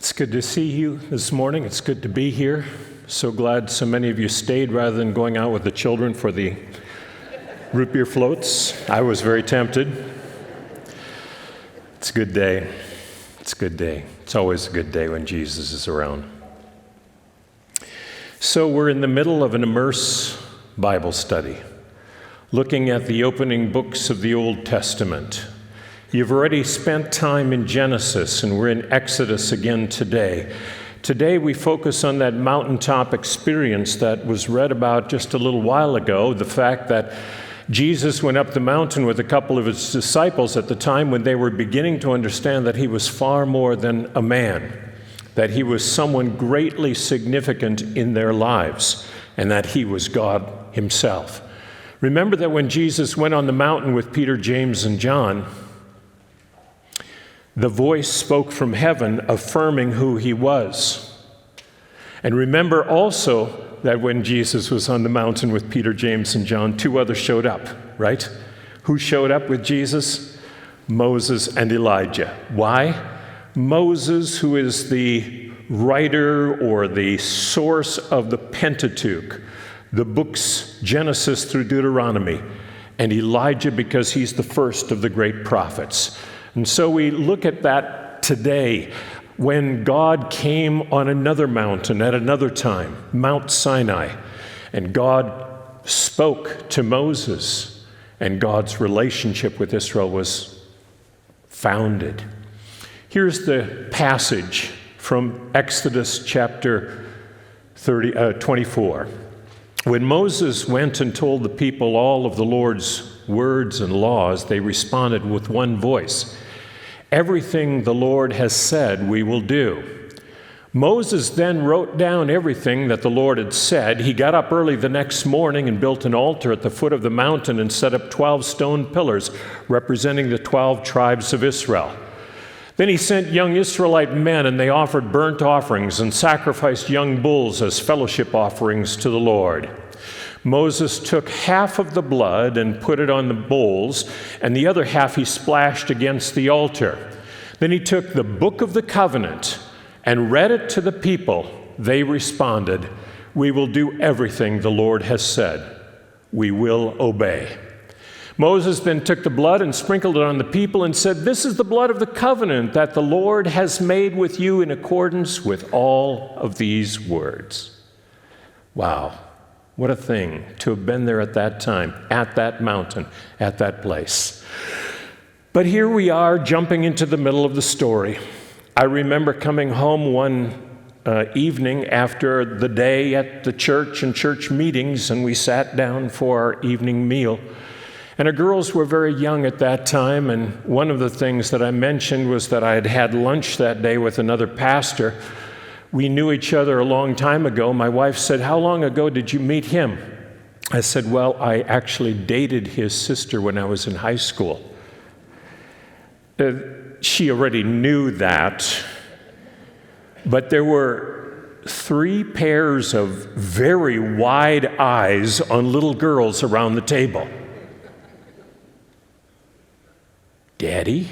It's good to see you this morning. It's good to be here. So glad so many of you stayed rather than going out with the children for the root beer floats. I was very tempted. It's a good day. It's a good day. It's always a good day when Jesus is around. So we're in the middle of an Immerse Bible study, looking at the opening books of the Old Testament. You've already spent time in Genesis, and we're in Exodus again today. Today we focus on that mountaintop experience that was read about just a little while ago, the fact that Jesus went up the mountain with a couple of his disciples at the time when they were beginning to understand that he was far more than a man, that he was someone greatly significant in their lives, and that he was God himself. Remember that when Jesus went on the mountain with Peter, James, and John, the voice spoke from heaven affirming who he was. And remember also that when Jesus was on the mountain with Peter, James, and John, two others showed up, right? Who showed up with Jesus? Moses and Elijah. Why? Moses, who is the writer or the source of the Pentateuch, the books Genesis through Deuteronomy, and Elijah because he's the first of the great prophets. And so we look at that today when God came on another mountain at another time, Mount Sinai, and God spoke to Moses, and God's relationship with Israel was founded. Here's the passage from Exodus chapter 24. When Moses went and told the people all of the Lord's words and laws, they responded with one voice, "Everything the Lord has said, we will do." Moses then wrote down everything that the Lord had said. He got up early the next morning and built an altar at the foot of the mountain and set up 12 stone pillars representing the 12 tribes of Israel. Then he sent young Israelite men, and they offered burnt offerings and sacrificed young bulls as fellowship offerings to the Lord. Moses took half of the blood and put it on the bowls, and the other half he splashed against the altar. Then he took the book of the covenant and read it to the people. They responded, "We will do everything the Lord has said. We will obey." Moses then took the blood and sprinkled it on the people and said, "This is the blood of the covenant that the Lord has made with you in accordance with all of these words." Wow, what a thing to have been there at that time, at that mountain, at that place. But here we are jumping into the middle of the story. I remember coming home one evening after the day at the church and church meetings, and we sat down for our evening meal. And our girls were very young at that time, and one of the things that I mentioned was that I had had lunch that day with another pastor. We knew each other a long time ago. My wife said, "How long ago did you meet him?" I said, "Well, I actually dated his sister when I was in high school." She already knew that, but there were 3 pairs of very wide eyes on little girls around the table. "Daddy,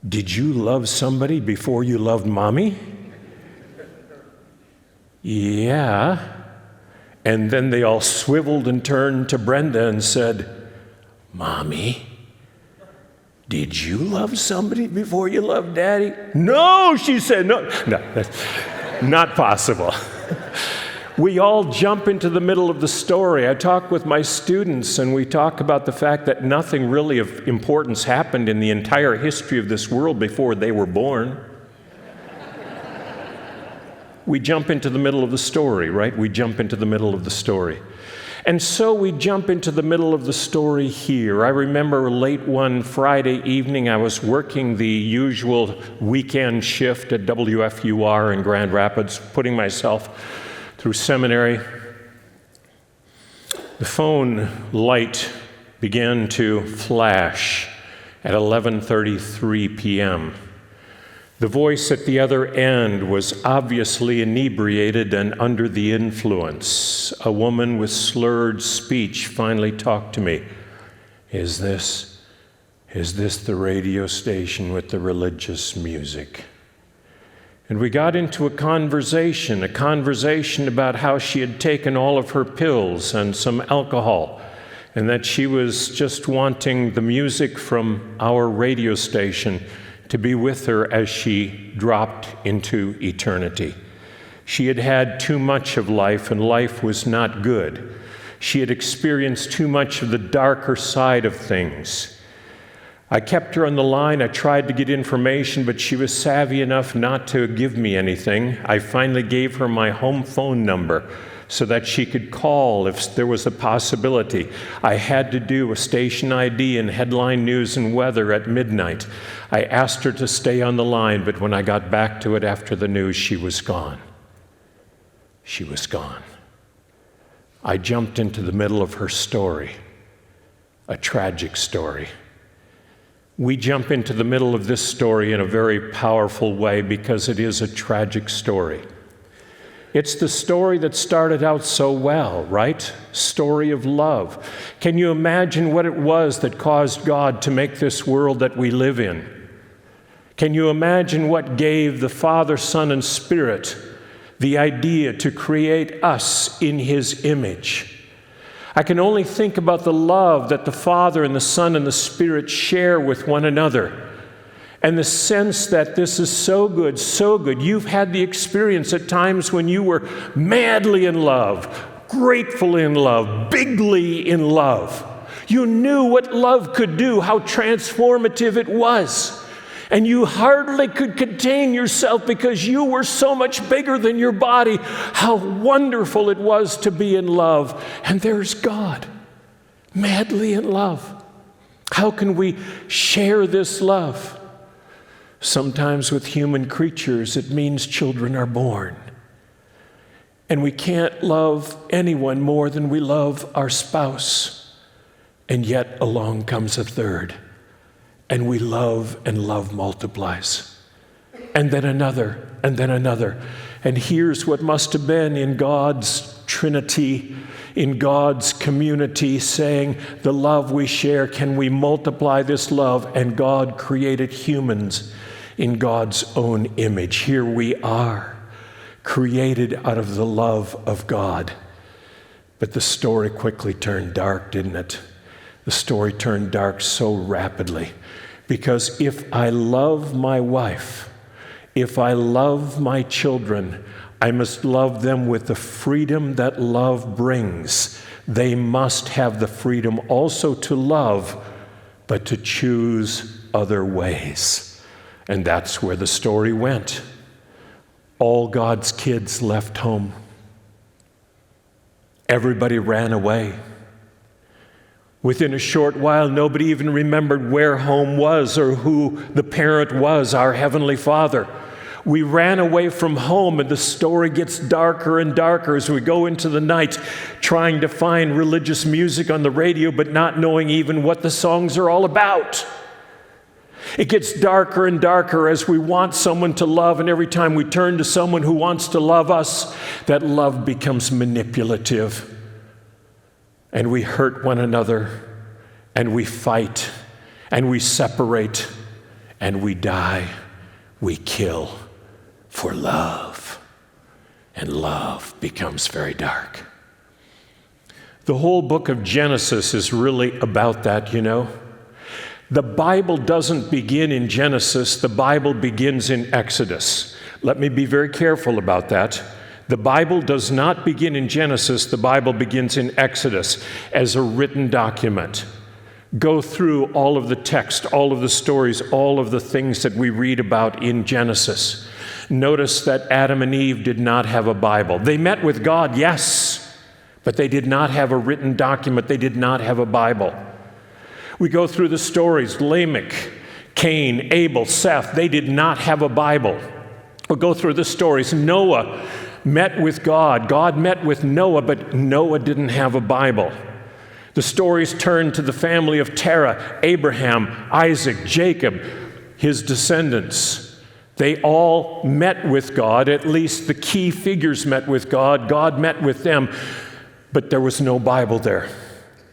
did you love somebody before you loved Mommy?" "Yeah." And then they all swiveled and turned to Brenda and said, "Mommy, did you love somebody before you loved Daddy?" "No," she said. No, that's not possible. We all jump into the middle of the story. I talk with my students, and we talk about the fact that nothing really of importance happened in the entire history of this world before they were born. We jump into the middle of the story, right? We jump into the middle of the story. And so we jump into the middle of the story here. I remember late one Friday evening, I was working the usual weekend shift at WFUR in Grand Rapids, putting myself through seminary. The phone light began to flash at 11:33 p.m. The voice at the other end was obviously inebriated and under the influence. A woman with slurred speech finally talked to me. Is this Is this the radio station with the religious music? And we got into a conversation about how she had taken all of her pills and some alcohol, and that she was just wanting the music from our radio station to be with her as she dropped into eternity. She had had too much of life, and life was not good. She had experienced too much of the darker side of things. I kept her on the line. I tried to get information, but she was savvy enough not to give me anything. I finally gave her my home phone number so that she could call if there was a possibility. I had to do a station ID and headline news and weather at midnight. I asked her to stay on the line, but when I got back to it after the news, she was gone. She was gone. I jumped into the middle of her story, a tragic story. We jump into the middle of this story in a very powerful way because it is a tragic story. It's the story that started out so well, right? Story of love. Can you imagine what it was that caused God to make this world that we live in? Can you imagine what gave the Father, Son, and Spirit the idea to create us in His image? I can only think about the love that the Father and the Son and the Spirit share with one another, and the sense that this is so good, so good. You've had the experience at times when you were madly in love, gratefully in love, bigly in love. You knew what love could do, how transformative it was. And you hardly could contain yourself because you were so much bigger than your body. How wonderful it was to be in love. And there's God, madly in love. How can we share this love? Sometimes with human creatures, it means children are born. And we can't love anyone more than we love our spouse. And yet along comes a third. And we love, and love multiplies. And then another, and then another. And here's what must have been in God's Trinity, in God's community, saying, the love we share, can we multiply this love? And God created humans in God's own image. Here we are, created out of the love of God. But the story quickly turned dark, didn't it? The story turned dark so rapidly. Because if I love my wife, if I love my children, I must love them with the freedom that love brings. They must have the freedom also to love, but to choose other ways. And that's where the story went. All God's kids left home. Everybody ran away. Within a short while, nobody even remembered where home was or who the parent was, our Heavenly Father. We ran away from home, and the story gets darker and darker as we go into the night, trying to find religious music on the radio, but not knowing even what the songs are all about. It gets darker and darker as we want someone to love, and every time we turn to someone who wants to love us, that love becomes manipulative. And we hurt one another, and we fight, and we separate, and we die. We kill for love, and love becomes very dark. The whole book of Genesis is really about that, you know. The Bible doesn't begin in Genesis, the Bible begins in Exodus. Let me be very careful about that. The Bible does not begin in Genesis, the Bible begins in Exodus as a written document. Go through all of the text, all of the stories, all of the things that we read about in Genesis. Notice that Adam and Eve did not have a Bible. They met with God, yes, but they did not have a written document. They did not have a Bible. We go through the stories, Lamech, Cain, Abel, Seth, they did not have a Bible. We'll go through the stories. Noah met with God. God met with Noah, but Noah didn't have a Bible. The stories turn to the family of Terah, Abraham, Isaac, Jacob, his descendants. They all met with God, at least the key figures met with God. God met with them, but there was no Bible there.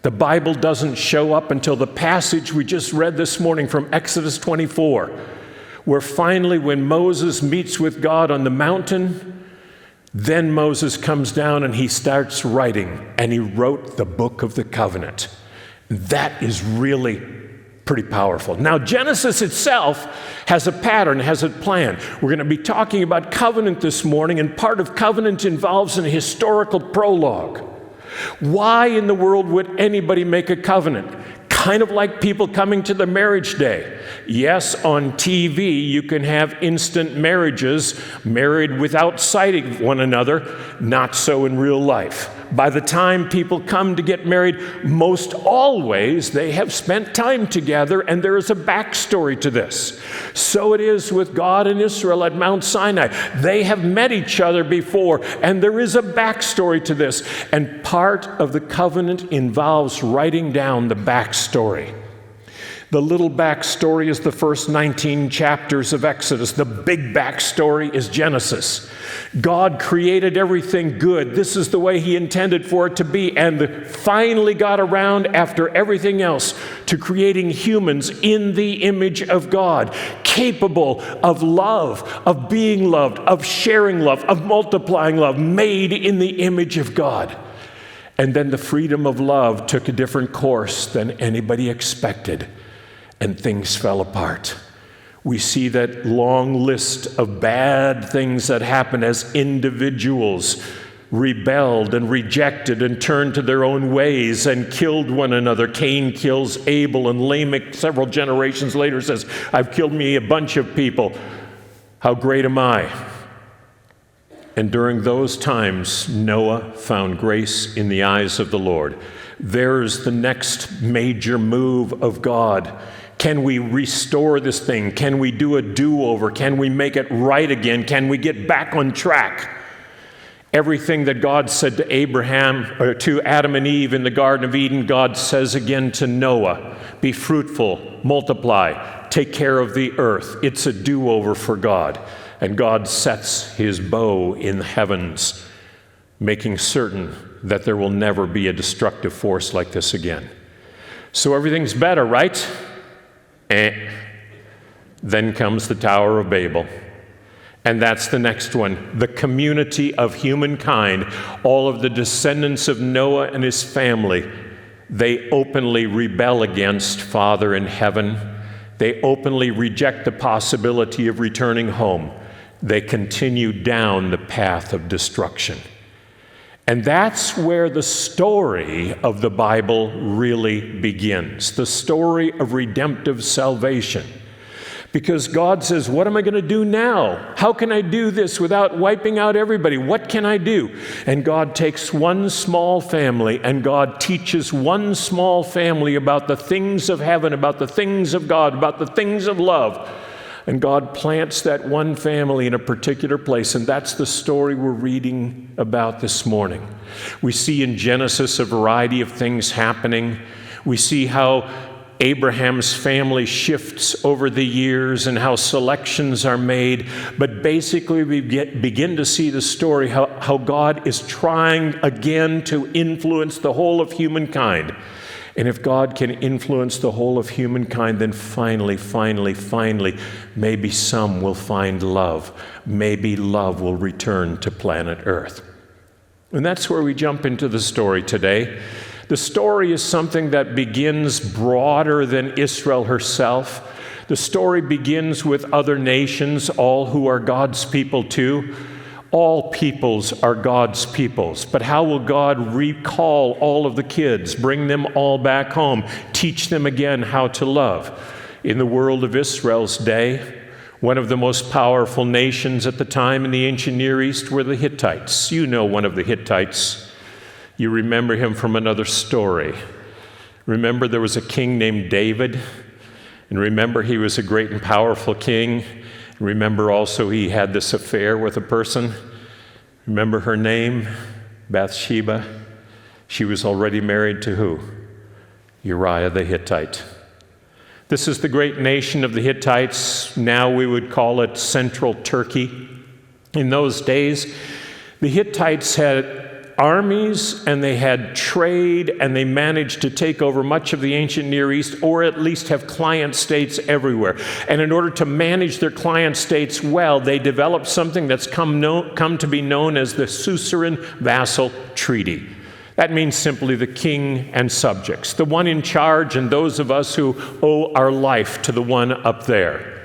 The Bible doesn't show up until the passage we just read this morning from Exodus 24, where finally when Moses meets with God on the mountain, then Moses comes down and he starts writing, and he wrote the book of the covenant. That is really pretty powerful. Now, Genesis itself has a pattern, has a plan. We're going to be talking about covenant this morning, and part of covenant involves an historical prologue. Why in the world would anybody make a covenant? Kind of like people coming to the marriage day. Yes, on TV you can have instant marriages, married without sighting one another. Not so in real life. By the time people come to get married, most always they have spent time together, and there is a backstory to this. So it is with God and Israel at Mount Sinai. They have met each other before, and there is a backstory to this. And part of the covenant involves writing down the backstory. The little backstory is the first 19 chapters of Exodus. The big backstory is Genesis. God created everything good. This is the way He intended for it to be, and finally got around, after everything else, to creating humans in the image of God, capable of love, of being loved, of sharing love, of multiplying love, made in the image of God. And then the freedom of love took a different course than anybody expected, and things fell apart. We see that long list of bad things that happened as individuals rebelled and rejected and turned to their own ways and killed one another. Cain kills Abel, and Lamech several generations later says, "I've killed me a bunch of people. How great am I?" And during those times, Noah found grace in the eyes of the Lord. There's the next major move of God. Can we restore this thing? Can we do a do-over? Can we make it right again? Can we get back on track? Everything that God said to Abraham, or to Adam and Eve in the Garden of Eden, God says again to Noah. Be fruitful, multiply, take care of the earth. It's a do-over for God. And God sets His bow in the heavens, making certain that there will never be a destructive force like this again. So everything's better, right? Then comes the Tower of Babel. And that's the next one. The community of humankind, all of the descendants of Noah and his family, they openly rebel against Father in heaven. They openly reject the possibility of returning home. They continue down the path of destruction. And that's where the story of the Bible really begins, the story of redemptive salvation. Because God says, what am I going to do now? How can I do this without wiping out everybody? What can I do? And God takes one small family, and God teaches one small family about the things of heaven, about the things of God, about the things of love. And God plants that one family in a particular place, and that's the story we're reading about this morning. We see in Genesis a variety of things happening. We see how Abraham's family shifts over the years and how selections are made. But basically we begin to see the story how God is trying again to influence the whole of humankind. And if God can influence the whole of humankind, then finally, maybe some will find love. Maybe love will return to planet Earth. And that's where we jump into the story today. The story is something that begins broader than Israel herself. The story begins with other nations, all who are God's people too. All peoples are God's peoples. But how will God recall all of the kids, bring them all back home, teach them again how to love? In the world of Israel's day, one of the most powerful nations at the time in the ancient Near East were the Hittites. You know one of the Hittites. You remember him from another story. Remember there was a king named David, and remember he was a great and powerful king. Remember also he had this affair with a person. Remember her name? Bathsheba. She was already married to who? Uriah the Hittite. This is the great nation of the Hittites. Now we would call it Central Turkey. In those days, the Hittites had armies and they had trade, and they managed to take over much of the ancient Near East, or at least have client states everywhere. And in order to manage their client states well, they developed something that's come to be known as the Suzerain Vassal Treaty. That means simply the king and subjects, the one in charge and those of us who owe our life to the one up there.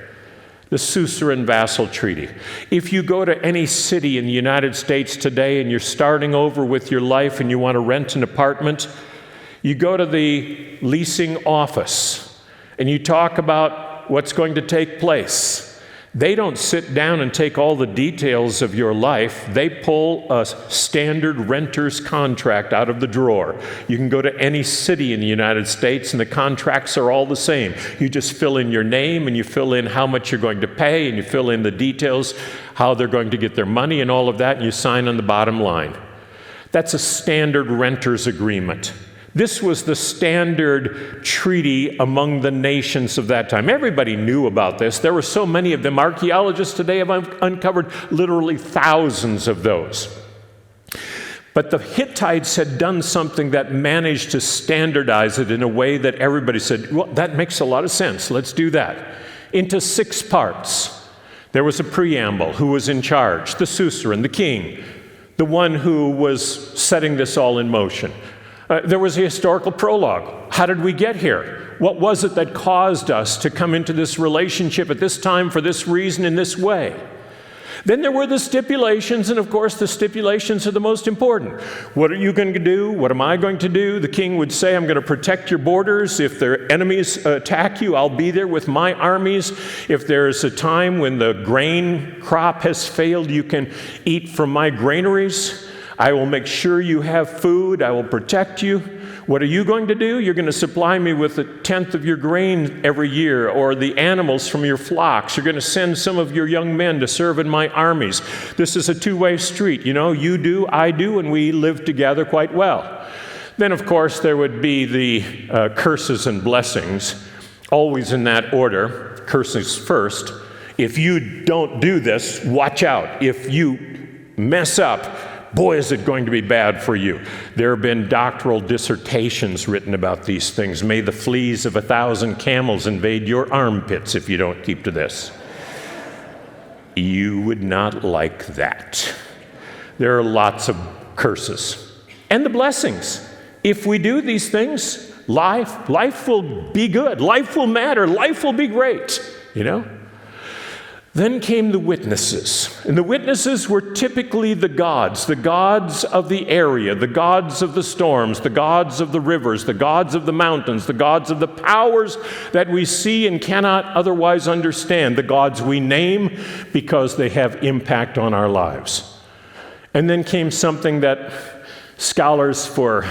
The Suzerain Vassal Treaty. If you go to any city in the United States today and you're starting over with your life and you want to rent an apartment, you go to the leasing office and you talk about what's going to take place. They don't sit down and take all the details of your life. They pull a standard renter's contract out of the drawer. You can go to any city in the United States and the contracts are all the same. You just fill in your name and you fill in how much you're going to pay and you fill in the details, how they're going to get their money and all of that, and you sign on the bottom line. That's a standard renter's agreement. This was the standard treaty among the nations of that time. Everybody knew about this. There were so many of them. Archaeologists today have uncovered literally thousands of those. But the Hittites had done something that managed to standardize it in a way that everybody said, well, that makes a lot of sense. Let's do that. Into 6 parts. There was a preamble. Who was in charge? The suzerain, the king, the one who was setting this all in motion. There was a historical prologue. How did we get here? What was it that caused us to come into this relationship at this time, for this reason, in this way? Then there were the stipulations, and of course the stipulations are the most important. What are you going to do? What am I going to do? The king would say, I'm going to protect your borders. If their enemies attack you, I'll be there with my armies. If there's a time when the grain crop has failed, you can eat from my granaries. I will make sure you have food. I will protect you. What are you going to do? You're going to supply me with 1/10 of your grain every year, or the animals from your flocks. You're going to send some of your young men to serve in my armies. This is a two-way street. You know, you do, I do, and we live together quite well. Then, of course, there would be the curses and blessings, always in that order. Curses first. If you don't do this, watch out. If you mess up, boy, is it going to be bad for you. There have been doctoral dissertations written about these things. May the fleas of 1,000 camels invade your armpits if you don't keep to this. You would not like that. There are lots of curses. And the blessings. If we do these things, life will be good. Life will matter. Life will be great, you know? Then came the witnesses, and the witnesses were typically the gods of the area, the gods of the storms, the gods of the rivers, the gods of the mountains, the gods of the powers that we see and cannot otherwise understand, the gods we name because they have impact on our lives. And then came something that scholars, for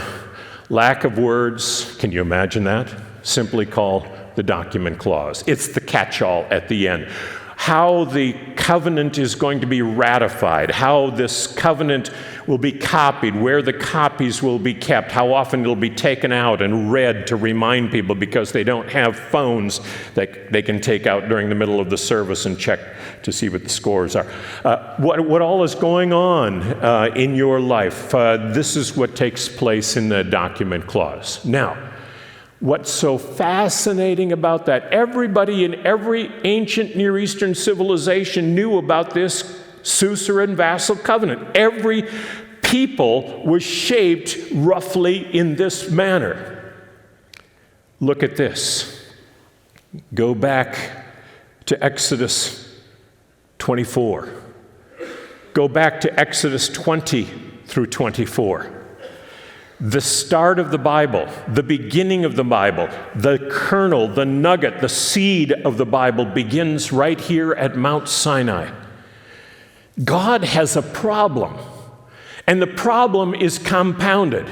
lack of words, can you imagine that? Simply call the document clause. It's the catch-all at the end. How the covenant is going to be ratified, how this covenant will be copied, where the copies will be kept, how often it'll be taken out and read to remind people because they don't have phones that they can take out during the middle of the service and check to see what the scores are. What all is going on in your life, this is what takes place in the document clause. Now, what's so fascinating about that? Everybody in every ancient Near Eastern civilization knew about this suzerain vassal covenant. Every people was shaped roughly in this manner. Look at this. Go back to Exodus 24. Go back to Exodus 20 through 24. The start of the Bible, the beginning of the Bible, the kernel, the nugget, the seed of the Bible begins right here at Mount Sinai. God has a problem, and the problem is compounded.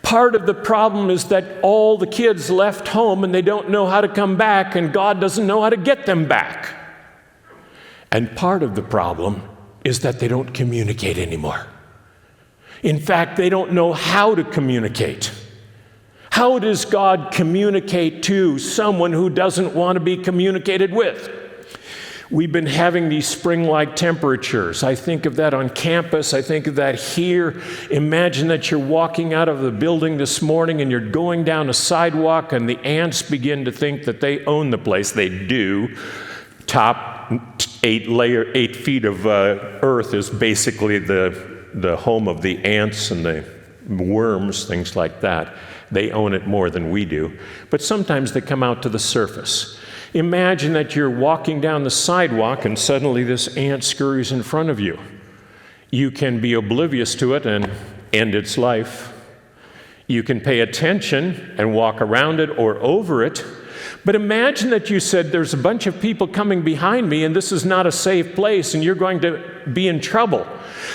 Part of the problem is that all the kids left home and they don't know how to come back, and God doesn't know how to get them back. And part of the problem is that they don't communicate anymore. In fact, they don't know how to communicate. How does God communicate to someone who doesn't want to be communicated with? We've been having these spring-like temperatures. I think of that on campus. I think of that here. Imagine that you're walking out of the building this morning and you're going down a sidewalk and the ants begin to think that they own the place. They do. Top 8 feet of earth is basically the home of the ants and the worms, things like that. They own it more than we do. But sometimes they come out to the surface. Imagine that you're walking down the sidewalk and suddenly this ant scurries in front of you. You can be oblivious to it and end its life. You can pay attention and walk around it or over it. But imagine that you said, there's a bunch of people coming behind me and this is not a safe place and you're going to be in trouble.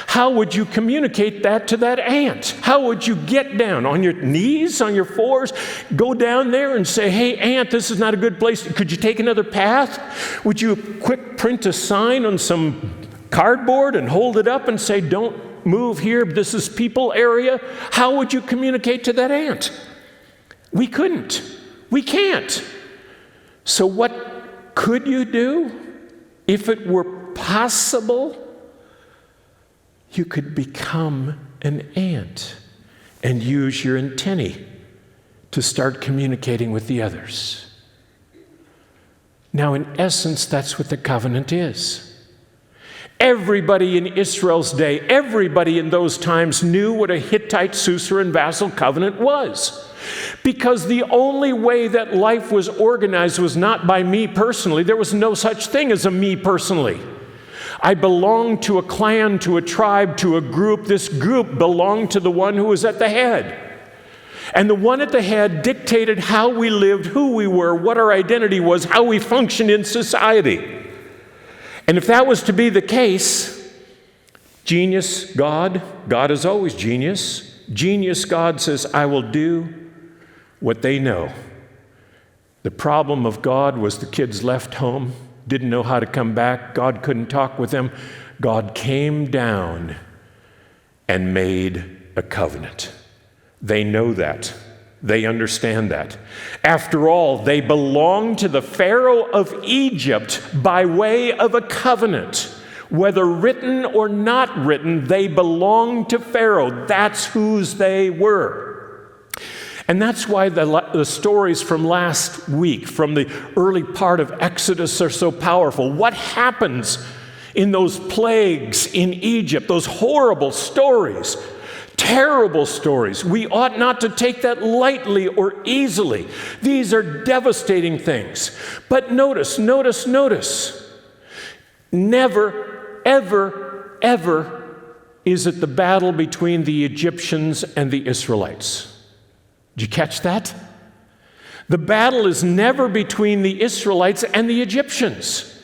How would you communicate that to that ant? How would you get down? On your knees, on your fours? Go down there and say, hey, ant, this is not a good place. Could you take another path? Would you quick print a sign on some cardboard and hold it up and say, don't move here, this is people area? How would you communicate to that ant? We couldn't. We can't. So what could you do? If it were possible, you could become an ant and use your antennae to start communicating with the others. Now, in essence, that's what the covenant is. Everybody in Israel's day, everybody in those times knew what a Hittite, suzerain, vassal covenant was. Because the only way that life was organized was not by me personally. There was no such thing as a me personally. I belonged to a clan, to a tribe, to a group. This group belonged to the one who was at the head. And the one at the head dictated how we lived, who we were, what our identity was, how we functioned in society. And if that was to be the case, genius God is always genius. Genius God says, I will do what they know. The problem of God was the kids left home, didn't know how to come back. God couldn't talk with them. God came down and made a covenant. They know that. They understand that. After all, they belong to the Pharaoh of Egypt by way of a covenant. Whether written or not written, they belong to Pharaoh. That's whose they were. And that's why the stories from last week, from the early part of Exodus, are so powerful. What happens in those plagues in Egypt, those horrible stories, terrible stories? We ought not to take that lightly or easily. These are devastating things. But notice. Never, ever, ever is it the battle between the Egyptians and the Israelites. Did you catch that? The battle is never between the Israelites and the Egyptians.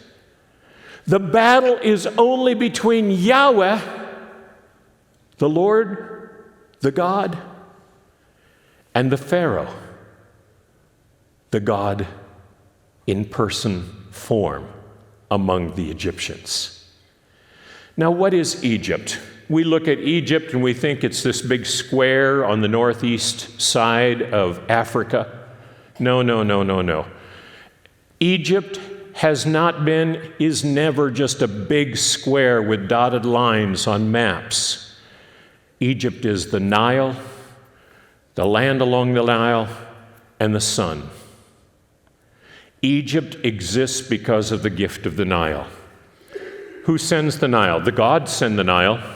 The battle is only between Yahweh, the Lord, the God, and the Pharaoh, the God in person form among the Egyptians. Now, what is Egypt? We look at Egypt and we think it's this big square on the northeast side of Africa. No. Egypt has not been, is never just a big square with dotted lines on maps. Egypt is the Nile, the land along the Nile, and the sun. Egypt exists because of the gift of the Nile. Who sends the Nile? The gods send the Nile.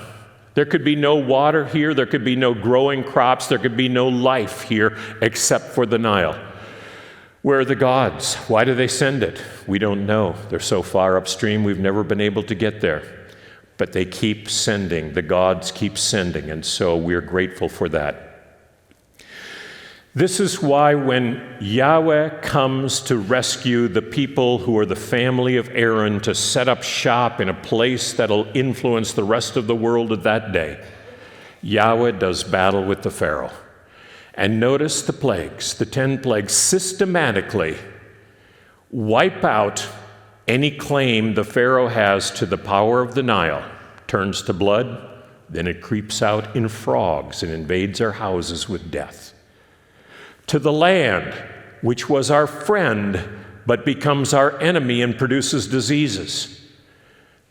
There could be no water here. There could be no growing crops. There could be no life here except for the Nile. Where are the gods? Why do they send it? We don't know. They're so far upstream, we've never been able to get there. But they keep sending. The gods keep sending, and so we're grateful for that. This is why when Yahweh comes to rescue the people who are the family of Aaron to set up shop in a place that'll influence the rest of the world of that day, Yahweh does battle with the Pharaoh. And notice the plagues, the 10 plagues systematically wipe out any claim the Pharaoh has to the power of the Nile. Turns to blood, then it creeps out in frogs and invades our houses with death. To the land, which was our friend, but becomes our enemy and produces diseases.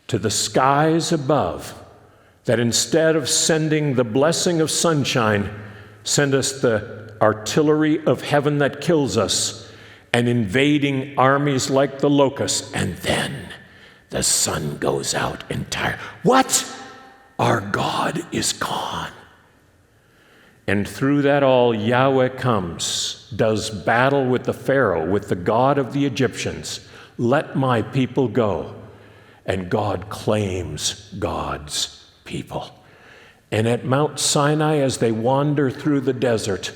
To the skies above, that instead of sending the blessing of sunshine, send us the artillery of heaven that kills us, and invading armies like the locusts, and then the sun goes out entire. What? Our God is gone. And through that all, Yahweh comes, does battle with the Pharaoh, with the God of the Egyptians. Let my people go. And God claims God's people. And at Mount Sinai, as they wander through the desert,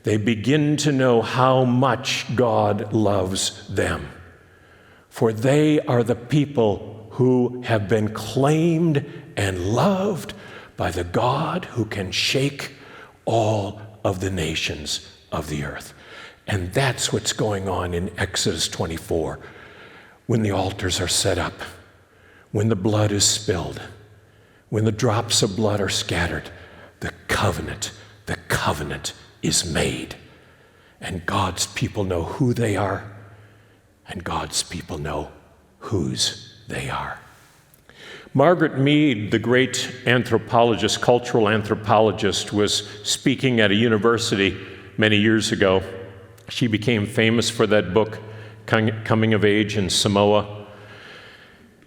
they begin to know how much God loves them. For they are the people who have been claimed and loved by the God who can shake all of the nations of the earth. And that's what's going on in Exodus 24, when the altars are set up, when the blood is spilled, when the drops of blood are scattered. The covenant is made. And God's people know who they are, and God's people know whose they are. Margaret Mead, the great anthropologist, cultural anthropologist, was speaking at a university many years ago. She became famous for that book, Coming of Age in Samoa.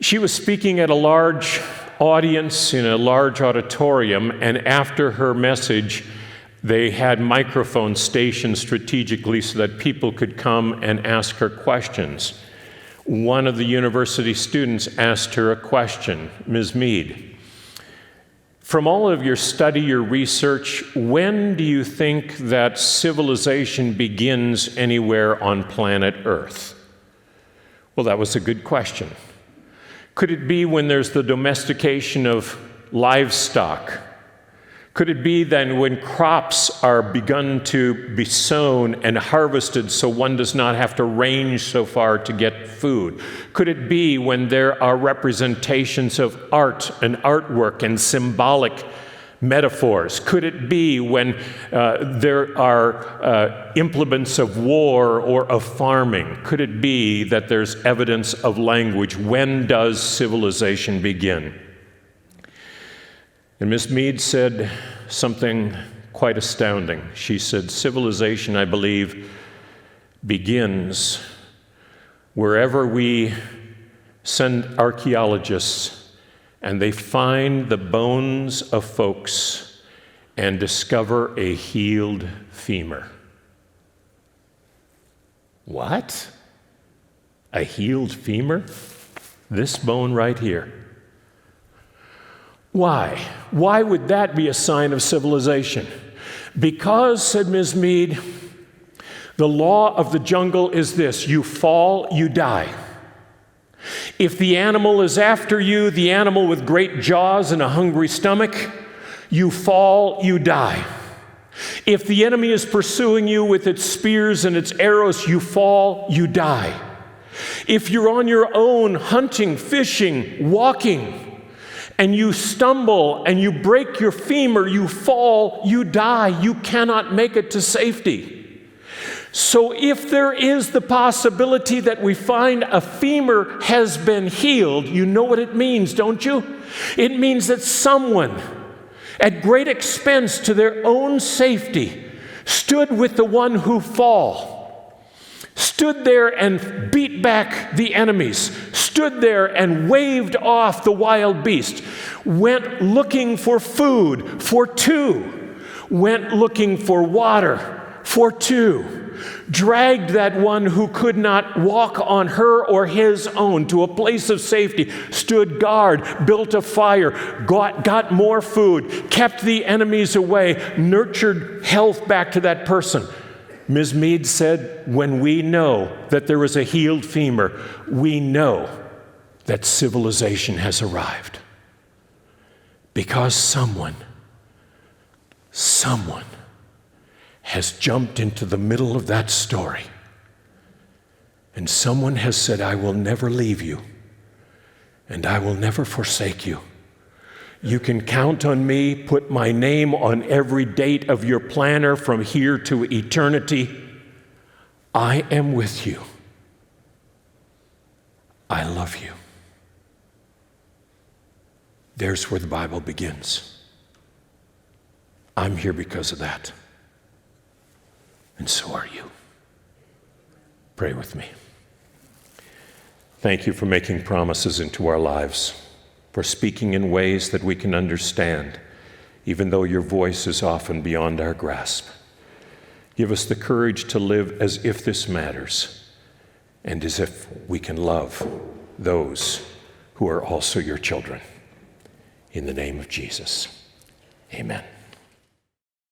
She was speaking at a large audience in a large auditorium, and after her message, they had microphones stationed strategically so that people could come and ask her questions. One of the university students asked her a question, Ms. Mead, from all of your study, your research, when do you think that civilization begins anywhere on planet Earth? Well, that was a good question. Could it be when there's the domestication of livestock? Could it be then when crops are begun to be sown and harvested so one does not have to range so far to get food? Could it be when there are representations of art and artwork and symbolic metaphors? Could it be when there are implements of war or of farming? Could it be that there's evidence of language? When does civilization begin? And Miss Mead said something quite astounding. She said, civilization, I believe, begins wherever we send archaeologists and they find the bones of folks and discover a healed femur. What? A healed femur? This bone right here. Why? Why would that be a sign of civilization? Because, said Ms. Mead, the law of the jungle is this: you fall, you die. If the animal is after you, the animal with great jaws and a hungry stomach, you fall, you die. If the enemy is pursuing you with its spears and its arrows, you fall, you die. If you're on your own, hunting, fishing, walking, and you stumble and you break your femur, you fall, you die. You cannot make it to safety. So if there is the possibility that we find a femur has been healed, you know what it means, don't you? It means that someone, at great expense to their own safety, stood with the one who fell, stood there and beat back the enemies, stood there and waved off the wild beast, went looking for food for two, went looking for water for two, dragged that one who could not walk on her or his own to a place of safety, stood guard, built a fire, got more food, kept the enemies away, nurtured health back to that person. Ms. Mead said, when we know that there is a healed femur, we know that civilization has arrived. Because someone has jumped into the middle of that story. And someone has said, I will never leave you, and I will never forsake you. You can count on me, put my name on every date of your planner from here to eternity. I am with you. I love you. There's where the Bible begins. I'm here because of that. And so are you. Pray with me. Thank you for making promises into our lives, for speaking in ways that we can understand, even though your voice is often beyond our grasp. Give us the courage to live as if this matters, and as if we can love those who are also your children. In the name of Jesus, amen.